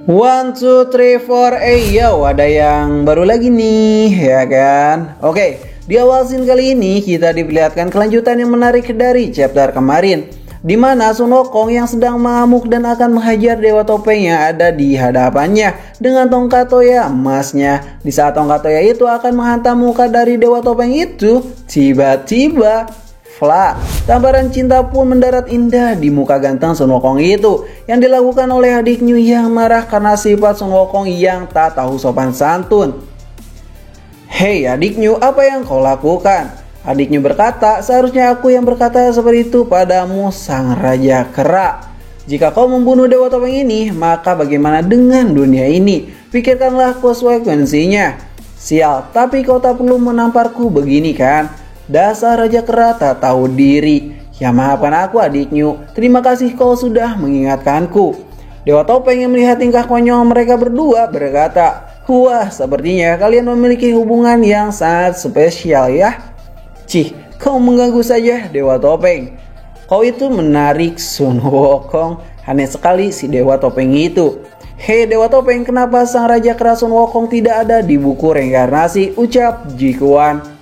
One, two, three, four, yo, ada yang baru lagi nih, ya kan? Oke, di awal scene kali ini kita diperlihatkan kelanjutan yang menarik dari chapter kemarin, di mana Sun Wukong yang sedang mengamuk dan akan menghajar Dewa Topeng yang ada di hadapannya dengan tongkat toya emasnya. Di saat tongkat toya itu akan menghantam muka dari Dewa Topeng itu, tiba-tiba tamparan cinta pun mendarat indah di muka ganteng Sun Wukong itu, yang dilakukan oleh adiknya yang marah karena sifat Sun Wukong yang tak tahu sopan santun. "Hei adiknya, apa yang kau lakukan?" Adiknya berkata, "Seharusnya aku yang berkata seperti itu padamu, sang Raja Kera. Jika kau membunuh Dewa Topeng ini, maka bagaimana dengan dunia ini? Pikirkanlah konsekuensinya. Sial, tapi kau tak perlu menamparku begini kan? Dasar Raja Kera tak tahu diri. Ya maafkan aku adiknya, terima kasih kau sudah mengingatkanku." Dewa Topeng yang melihat tingkah konyol mereka berdua berkata, "Wah, sepertinya kalian memiliki hubungan yang sangat spesial ya." "Cih, kau mengganggu saja Dewa Topeng. Kau itu menarik Sun Wukong." Aneh sekali si Dewa Topeng itu. "Hei Dewa Topeng, kenapa sang Raja Kera Sun Wukong tidak ada di buku reinkarnasi?" ucap Jikuan.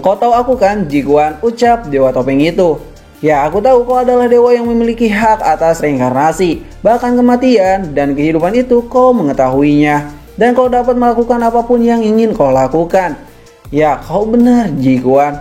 Kau tahu aku kan Jikuan, ucap Dewa Topeng itu. "Ya, aku tahu kau adalah dewa yang memiliki hak atas reinkarnasi, bahkan kematian dan kehidupan itu kau mengetahuinya, dan kau dapat melakukan apapun yang ingin kau lakukan. Ya, kau benar Jikuan.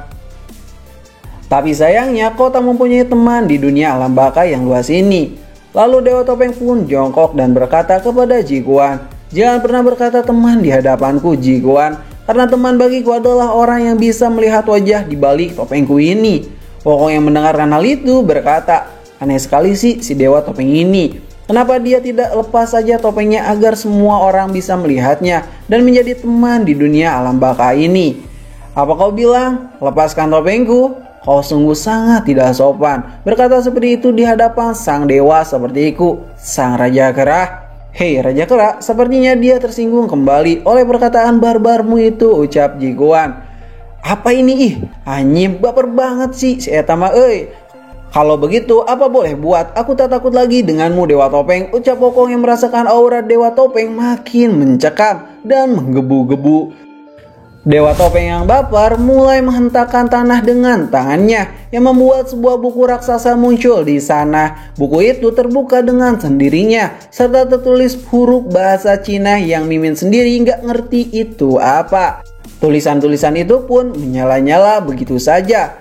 Tapi sayangnya kau tak mempunyai teman di dunia alam baka yang luas ini." Lalu Dewa Topeng pun jongkok dan berkata kepada Jikuan, "Jangan pernah berkata teman di hadapanku Jikuan, karena teman bagiku adalah orang yang bisa melihat wajah di balik topengku ini." Wukong yang mendengarkan hal itu berkata, "Aneh sekali sih si Dewa Topeng ini. Kenapa dia tidak lepas saja topengnya agar semua orang bisa melihatnya dan menjadi teman di dunia alam baka ini? Apa kau bilang, lepaskan topengku? Kau sungguh sangat tidak sopan berkata seperti itu di hadapan sang dewa sepertiku, sang Raja Kera." "Hei Raja Kera, sepertinya dia tersinggung kembali oleh perkataan barbarmu itu," ucap Jikuan. "Apa ini anyim baper banget sih si Etama euy. Kalau begitu apa boleh buat, aku tak takut lagi denganmu Dewa Topeng," ucap Wukong yang merasakan aura Dewa Topeng makin mencekam dan menggebu-gebu. Dewa Topeng yang baper mulai menghentakkan tanah dengan tangannya, yang membuat sebuah buku raksasa muncul di sana. Buku itu terbuka dengan sendirinya, serta tertulis huruf bahasa Cina yang Mimin sendiri nggak ngerti itu apa. Tulisan-tulisan itu pun menyala-nyala begitu saja.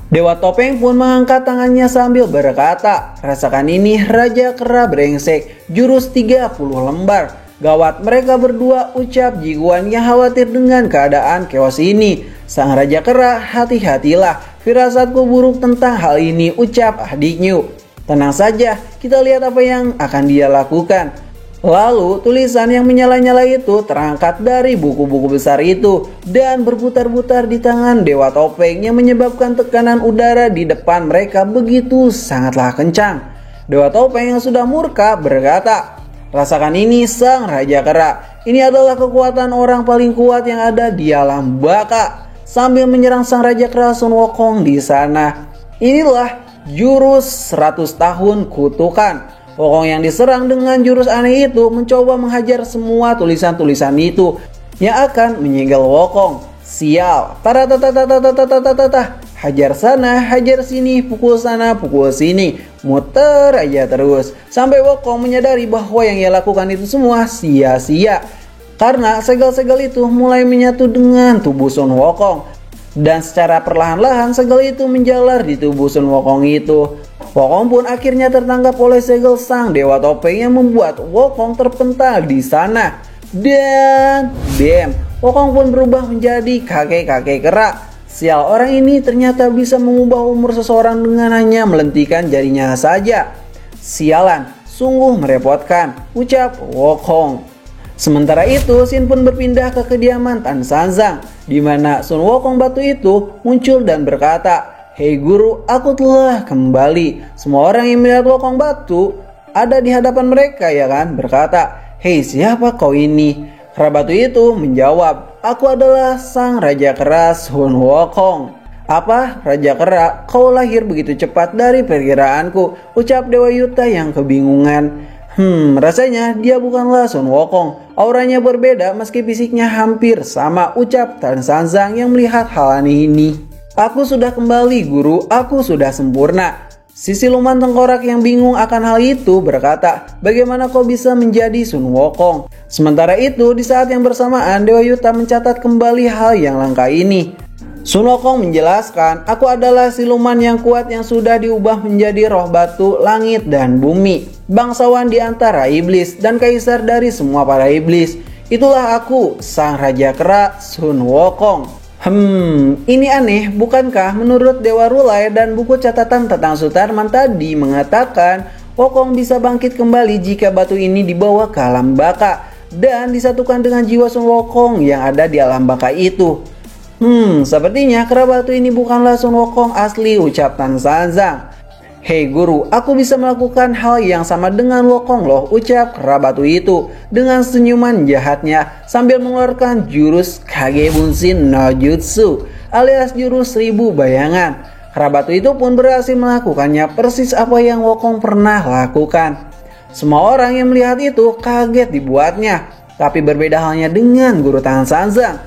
Dewa Topeng pun mengangkat tangannya sambil berkata, "Rasakan ini Raja Kera brengsek, jurus 30 lembar. Gawat mereka berdua," ucap Jikuan yang khawatir dengan keadaan keos ini. "Sang Raja Kera, hati-hatilah, firasatku buruk tentang hal ini," ucap adiknya. "Tenang saja, kita lihat apa yang akan dia lakukan." Lalu tulisan yang menyala-nyala itu terangkat dari buku-buku besar itu dan berputar-putar di tangan Dewa Topeng yang menyebabkan tekanan udara di depan mereka begitu sangatlah kencang. Dewa Topeng yang sudah murka berkata, "Rasakan ini sang Raja Kera. Ini adalah kekuatan orang paling kuat yang ada di alam baka." Sambil menyerang sang Raja Kera Sun Wukong di sana. Inilah jurus 100 tahun kutukan. Wukong yang diserang dengan jurus aneh itu mencoba menghajar semua tulisan-tulisan itu yang akan menyegel Wukong. Sial, taratatatatatatatatatatata, hajar sana, hajar sini, pukul sana, pukul sini, muter aja terus sampai Wukong menyadari bahwa yang ia lakukan itu semua sia-sia, karena segel-segel itu mulai menyatu dengan tubuh Sun Wukong, dan secara perlahan-lahan segel itu menjalar di tubuh Sun Wukong itu. Wukong pun akhirnya tertangkap oleh segel sang Dewa Topeng yang membuat Wukong terpental di sana. Dan bam, Wukong pun berubah menjadi kakek-kakek kera. Sial, orang ini ternyata bisa mengubah umur seseorang dengan hanya melentikan jarinya saja. Sialan, sungguh merepotkan, ucap Wukong. Sementara itu, Sin pun berpindah ke kediaman Tan Sanzang, di mana Sun Wukong batu itu muncul dan berkata, "Hei guru, aku telah kembali." Semua orang yang melihat Wukong batu ada di hadapan mereka ya kan, berkata, "Hei, siapa kau ini?" Kera batu itu menjawab, "Aku adalah sang Raja Kera Sun Wukong." "Apa, Raja Kera, kau lahir begitu cepat dari perkiraanku," ucap Dewa Yuta yang kebingungan. Rasanya dia bukanlah Sun Wukong. Auranya berbeda meski fisiknya hampir sama, ucap Tan Sanzang yang melihat hal aneh ini. Aku sudah kembali guru, aku sudah sempurna. Si siluman tengkorak yang bingung akan hal itu berkata, bagaimana kau bisa menjadi Sun Wukong? Sementara itu, di saat yang bersamaan, Dewa Yuta mencatat kembali hal yang langka ini. Sun Wukong menjelaskan, aku adalah siluman yang kuat yang sudah diubah menjadi roh batu, langit, dan bumi. Bangsawan di antara iblis dan kaisar dari semua para iblis. Itulah aku, sang Raja Kera, Sun Wukong. Ini aneh, bukankah? Menurut Dewa Rulai dan buku catatan tentang Sutarman tadi mengatakan, Wukong bisa bangkit kembali jika batu ini dibawa ke alam baka dan disatukan dengan jiwa Sun Wukong yang ada di alam baka itu. Sepertinya kera batu ini bukanlah Sun Wukong asli, ucap Tan Sanzang. Hei guru, aku bisa melakukan hal yang sama dengan Wukong loh, ucap kera batu itu dengan senyuman jahatnya sambil mengeluarkan jurus Kage Bunshin no Jutsu alias jurus 1000 bayangan. Kera batu itu pun berhasil melakukannya persis apa yang Wukong pernah lakukan. Semua orang yang melihat itu kaget dibuatnya, tapi berbeda halnya dengan guru Tan Sanzang.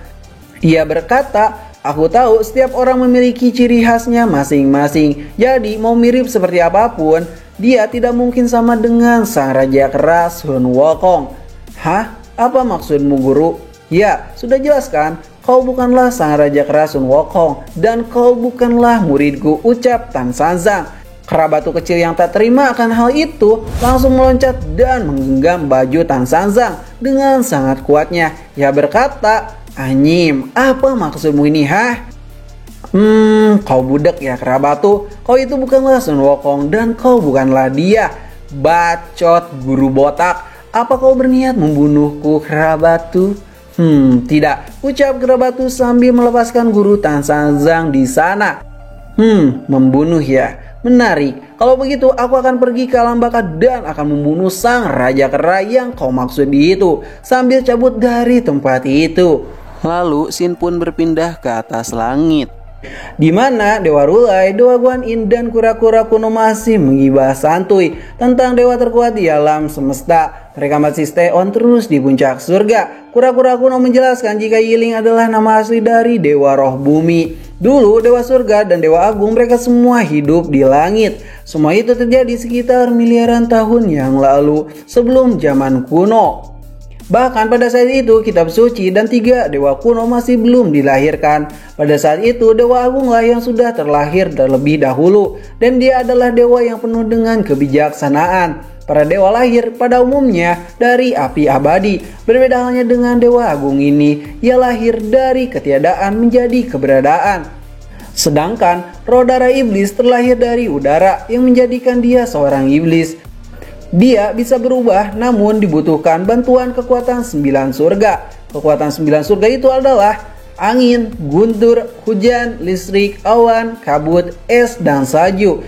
Ia berkata, aku tahu setiap orang memiliki ciri khasnya masing-masing. Jadi mau mirip seperti apapun, dia tidak mungkin sama dengan sang Raja Kera Sun Wukong. Hah? Apa maksudmu guru? Ya, sudah jelaskan. Kau bukanlah sang Raja Kera Sun Wukong dan kau bukanlah muridku, ucap Tan Sanzang. Kera batu kecil yang tak terima akan hal itu langsung meloncat dan menggenggam baju Tan Sanzang dengan sangat kuatnya. Ia berkata, Anyim, apa maksudmu ini, hah? Kau budak ya kera batu. Kau itu bukanlah Sun Wukong dan kau bukanlah dia. Bacot guru botak. Apa kau berniat membunuhku, kera batu? Tidak, ucap kera batu sambil melepaskan guru Tan Sanzang di sana. Membunuh ya. Menarik. Kalau begitu aku akan pergi ke alam baka dan akan membunuh sang Raja Kera yang kau maksud itu sambil cabut dari tempat itu. Lalu Sin pun berpindah ke atas langit, di mana Dewa Rulai, Dewa Guan Yin, dan kura-kura kuno masih menggibah santuy tentang dewa terkuat di alam semesta. Mereka masih stay on terus di puncak surga. Kura-kura kuno menjelaskan jika Yiling adalah nama asli dari Dewa Roh Bumi. Dulu Dewa Surga dan Dewa Agung mereka semua hidup di langit. Semua itu terjadi sekitar miliaran tahun yang lalu sebelum zaman kuno. Bahkan pada saat itu kitab suci dan 3 dewa kuno masih belum dilahirkan. Pada saat itu Dewa Agunglah yang sudah terlahir terlebih dahulu dan dia adalah dewa yang penuh dengan kebijaksanaan. Para dewa lahir pada umumnya dari api abadi. Berbeda halnya dengan Dewa Agung ini, ia lahir dari ketiadaan menjadi keberadaan. Sedangkan roh darah iblis terlahir dari udara yang menjadikan dia seorang iblis. Dia bisa berubah namun dibutuhkan bantuan kekuatan 9 surga. Kekuatan 9 surga itu adalah angin, guntur, hujan, listrik, awan, kabut, es, dan salju.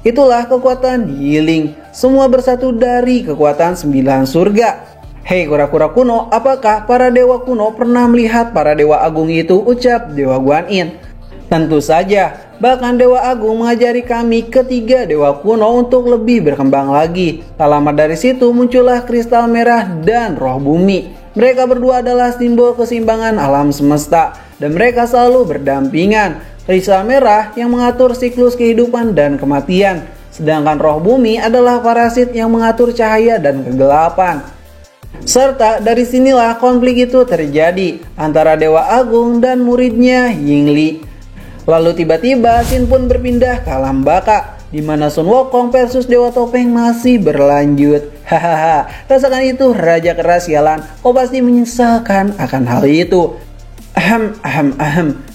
Itulah kekuatan Yiling. Semua bersatu dari kekuatan 9 surga. Hei kura-kura kuno, apakah para dewa kuno pernah melihat para dewa agung itu, ucap Dewa Guan Yin. Tentu saja, bahkan Dewa Agung mengajari kami ketiga dewa kuno untuk lebih berkembang lagi. Tak lama dari situ muncullah kristal merah dan roh bumi. Mereka berdua adalah simbol keseimbangan alam semesta dan mereka selalu berdampingan. Kristal merah yang mengatur siklus kehidupan dan kematian, sedangkan roh bumi adalah parasit yang mengatur cahaya dan kegelapan. Serta dari sinilah konflik itu terjadi antara Dewa Agung dan muridnya Yingli. Lalu tiba-tiba Sin pun berpindah ke alam baka, di mana Sun Wukong versus Dewa Topeng masih berlanjut. Hahaha, rasakan itu Raja Kera sialan, kau pasti menyesalkan akan hal itu.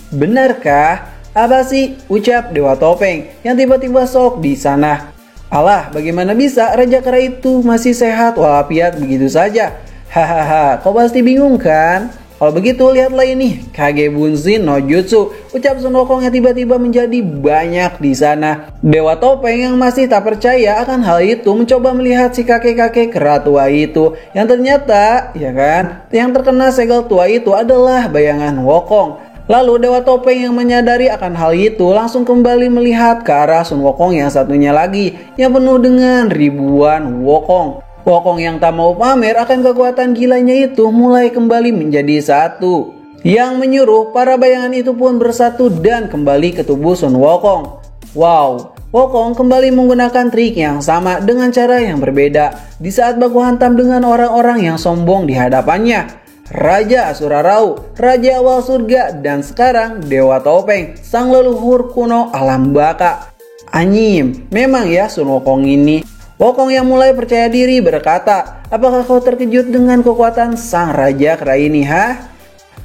Benarkah? Apa sih? Ucap Dewa Topeng yang tiba-tiba sok di sana. Alah, bagaimana bisa Raja Kera itu masih sehat walafiat begitu saja? Hahaha, kau pasti bingung kan? Kalau begitu lihatlah ini, Kage Bunshin no Jutsu, ucap Sun Wukong yang tiba-tiba menjadi banyak di sana. Dewa Topeng yang masih tak percaya akan hal itu mencoba melihat si kakek-kakek kera tua itu, yang ternyata, ya kan, yang terkena segel tua itu adalah bayangan Wukong. Lalu Dewa Topeng yang menyadari akan hal itu langsung kembali melihat ke arah Sun Wukong yang satunya lagi yang penuh dengan ribuan Wukong. Wokong yang tak mau pamer akan kekuatan gilanya itu mulai kembali menjadi satu, yang menyuruh para bayangan itu pun bersatu dan kembali ke tubuh Sun Wukong. Wow, Wukong kembali menggunakan trik yang sama dengan cara yang berbeda di saat baku hantam dengan orang-orang yang sombong di hadapannya. Raja Asura Rau, Raja Awal Surga, dan sekarang Dewa Topeng, sang leluhur kuno alam baka. Anyim, memang ya Sun Wukong ini. Wukong yang mulai percaya diri berkata, apakah kau terkejut dengan kekuatan sang raja kera ini, ha?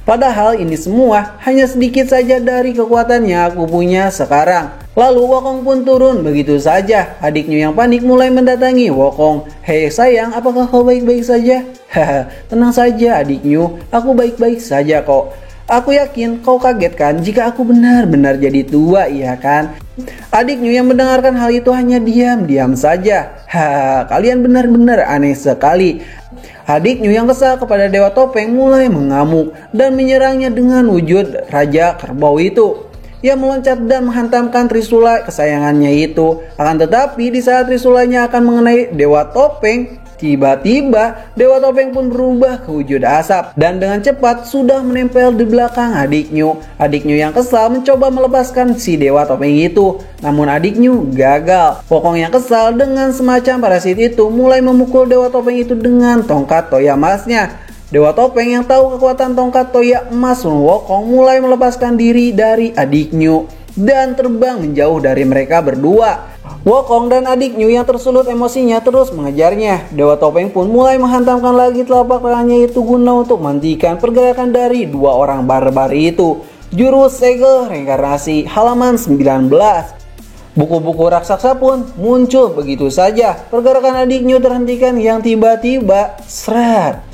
Padahal ini semua hanya sedikit saja dari kekuatan yang aku punya sekarang. Lalu Wukong pun turun begitu saja. Adiknya yang panik mulai mendatangi Wukong. Hei sayang, apakah kau baik-baik saja? Haha, tenang saja adiknya, aku baik-baik saja kok. Aku yakin kau kaget kan jika aku benar-benar jadi tua, iya kan? Adiknya yang mendengarkan hal itu hanya diam-diam saja. Haha, kalian benar-benar aneh sekali. Adiknya yang kesal kepada Dewa Topeng mulai mengamuk dan menyerangnya dengan wujud Raja Kerbau itu. Ia meloncat dan menghantamkan Trisula kesayangannya itu. Akan tetapi di saat Trisulanya akan mengenai Dewa Topeng, tiba-tiba Dewa Topeng pun berubah ke wujud asap dan dengan cepat sudah menempel di belakang adiknya. Adiknya yang kesal mencoba melepaskan si Dewa Topeng itu, namun adiknya gagal. Wukong yang kesal dengan semacam parasit itu mulai memukul Dewa Topeng itu dengan tongkat toya emasnya. Dewa Topeng yang tahu kekuatan tongkat toya emas Sun Wukong mulai melepaskan diri dari adiknya dan terbang menjauh dari mereka berdua. Wukong dan adiknya yang tersulut emosinya terus mengejarnya. Dewa Topeng pun mulai menghantamkan lagi telapak tangannya itu guna untuk menghentikan pergerakan dari dua orang barbar itu. Jurus Segel Reinkarnasi halaman 19. Buku-buku raksasa pun muncul begitu saja. Pergerakan adiknya terhentikan yang tiba-tiba seret.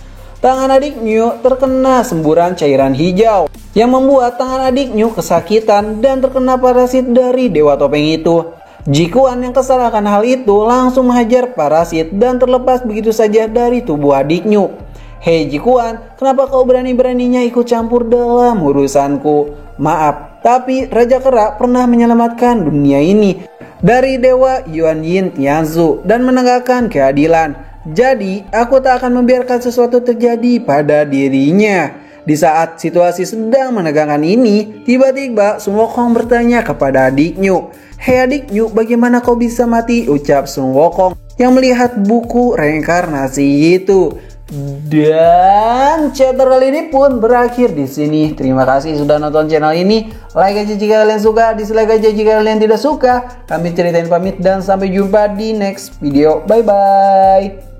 Tangan adiknya terkena semburan cairan hijau yang membuat tangan adiknya kesakitan dan terkena parasit dari Dewa Topeng itu. Jikuan yang kesal akan hal itu langsung menghajar parasit dan terlepas begitu saja dari tubuh adiknya. Hei Jikuan, kenapa kau berani-beraninya ikut campur dalam urusanku? Maaf, tapi Raja Kera pernah menyelamatkan dunia ini dari Dewa Yuan Yin Tianzu dan menegakkan keadilan. Jadi, aku tak akan membiarkan sesuatu terjadi pada dirinya. Di saat situasi sedang menegangkan ini, tiba-tiba Sun Wukong bertanya kepada adiknya, hei adiknya, bagaimana kau bisa mati? Ucap Sun Wukong yang melihat buku reinkarnasi itu. Dan chapter kali ini pun berakhir di sini. Terima kasih sudah nonton channel ini. Like aja jika kalian suka, dislike aja jika kalian tidak suka. Kami ceritain pamit dan sampai jumpa di next video. Bye bye.